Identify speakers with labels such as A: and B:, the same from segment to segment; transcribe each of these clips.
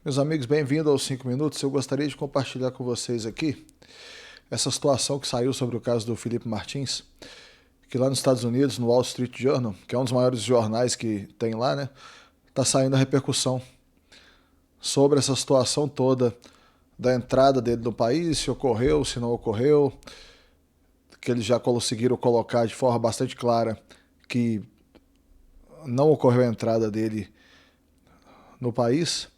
A: Meus amigos, bem-vindos aos 5 minutos. Eu gostaria de compartilhar com vocês aqui essa situação que saiu sobre o caso do Felipe Martins, que lá nos Estados Unidos, no Wall Street Journal, que é um dos maiores jornais que tem lá, né, tá saindo a repercussão sobre essa situação toda da entrada dele no país, se ocorreu, se não ocorreu, que eles já conseguiram colocar de forma bastante clara que não ocorreu a entrada dele no país,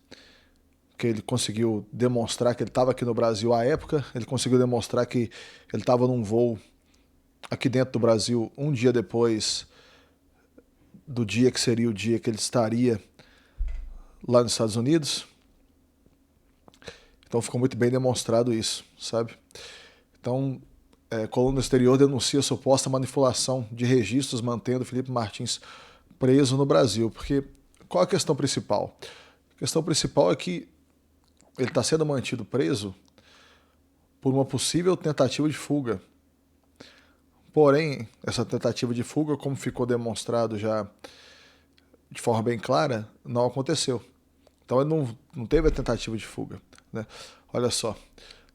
A: que ele conseguiu demonstrar que ele estava aqui no Brasil à época, ele conseguiu demonstrar que ele estava num voo aqui dentro do Brasil um dia depois do dia que seria o dia que ele estaria lá nos Estados Unidos. Então ficou muito bem demonstrado isso, sabe? Então, Coluna Exterior denuncia suposta manipulação de registros mantendo Felipe Martins preso no Brasil. Porque qual a questão principal? A questão principal é que ele está sendo mantido preso por uma possível tentativa de fuga. Porém, essa tentativa de fuga, como ficou demonstrado já de forma bem clara, não aconteceu. Então ele não teve a tentativa de fuga, né? Olha só,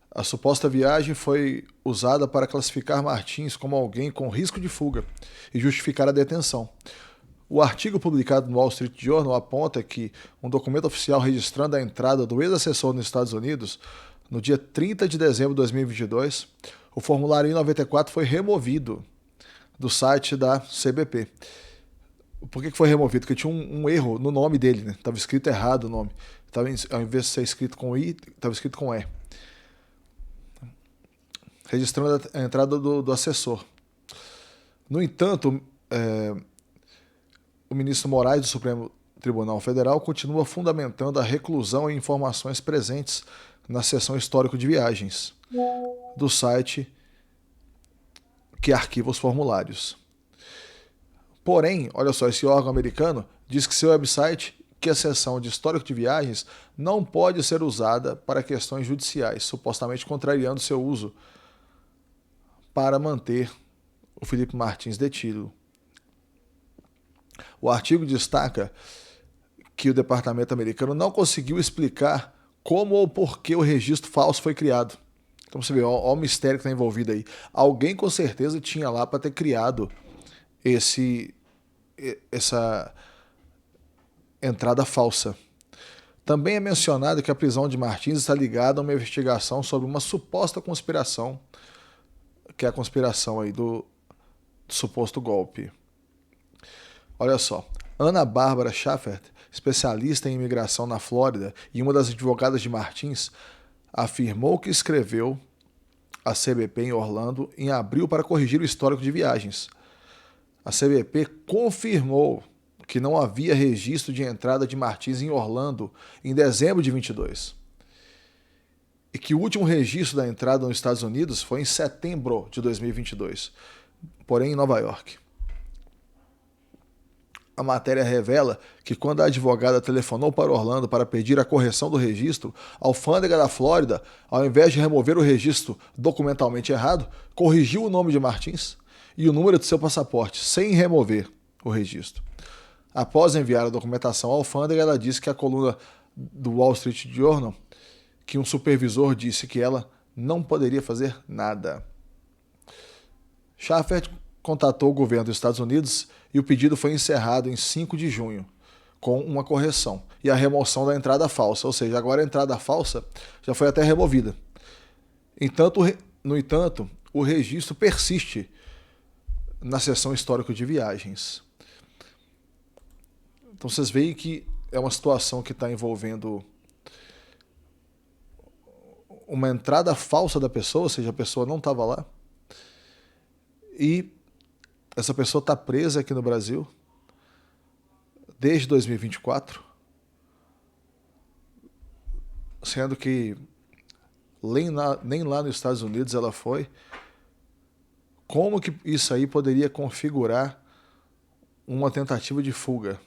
A: a suposta viagem foi usada para classificar Martins como alguém com risco de fuga e justificar a detenção. O artigo publicado no Wall Street Journal aponta que um documento oficial registrando a entrada do ex-assessor nos Estados Unidos no dia 30 de dezembro de 2022, o formulário I-94 foi removido do site da CBP. Por que foi removido? Porque tinha um erro no nome dele, né? Estava escrito errado o nome. Ao invés de ser escrito com I, estava escrito com E. Registrando a entrada do assessor. No entanto, o ministro Moraes do Supremo Tribunal Federal continua fundamentando a reclusão em informações presentes na seção histórico de viagens do site que arquiva os formulários. Porém, olha só, esse órgão americano diz que seu website, que a seção de histórico de viagens não pode ser usada para questões judiciais, supostamente contrariando seu uso para manter o Felipe Martins detido. O artigo destaca que o departamento americano não conseguiu explicar como ou por que o registro falso foi criado. Então você vê, olha o mistério que está envolvido aí. Alguém com certeza tinha lá para ter criado essa entrada falsa. Também é mencionado que a prisão de Martins está ligada a uma investigação sobre uma suposta conspiração, que é a conspiração aí do suposto golpe. Olha só, Ana Bárbara Schaffert, especialista em imigração na Flórida e uma das advogadas de Martins, afirmou que escreveu a CBP em Orlando em abril para corrigir o histórico de viagens. A CBP confirmou que não havia registro de entrada de Martins em Orlando em dezembro de 22. E que o último registro da entrada nos Estados Unidos foi em setembro de 2022, porém em Nova York. A matéria revela que quando a advogada telefonou para Orlando para pedir a correção do registro, a alfândega da Flórida, ao invés de remover o registro documentalmente errado, corrigiu o nome de Martins e o número de seu passaporte, sem remover o registro. Após enviar a documentação à alfândega, ela disse que a coluna do Wall Street Journal, que um supervisor disse que ela não poderia fazer nada. Schaffert contatou o governo dos Estados Unidos e o pedido foi encerrado em 5 de junho, com uma correção e a remoção da entrada falsa, ou seja, agora a entrada falsa já foi até removida. No entanto, o registro persiste na seção histórico de viagens. Então vocês veem que é uma situação que está envolvendo uma entrada falsa da pessoa, ou seja, a pessoa não estava lá, e essa pessoa está presa aqui no Brasil desde 2024, sendo que nem lá nos Estados Unidos ela foi. Como que isso aí poderia configurar uma tentativa de fuga?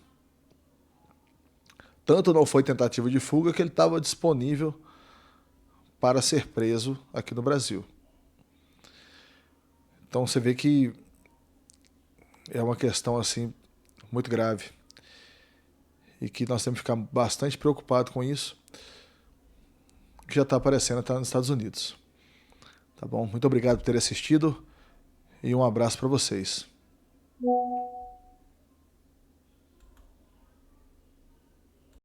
A: Tanto não foi tentativa de fuga que ele estava disponível para ser preso aqui no Brasil. Então você vê que é uma questão assim muito grave e que nós temos que ficar bastante preocupados com isso, que já está aparecendo até nos Estados Unidos. Tá bom? Muito obrigado por ter assistido e um abraço para vocês.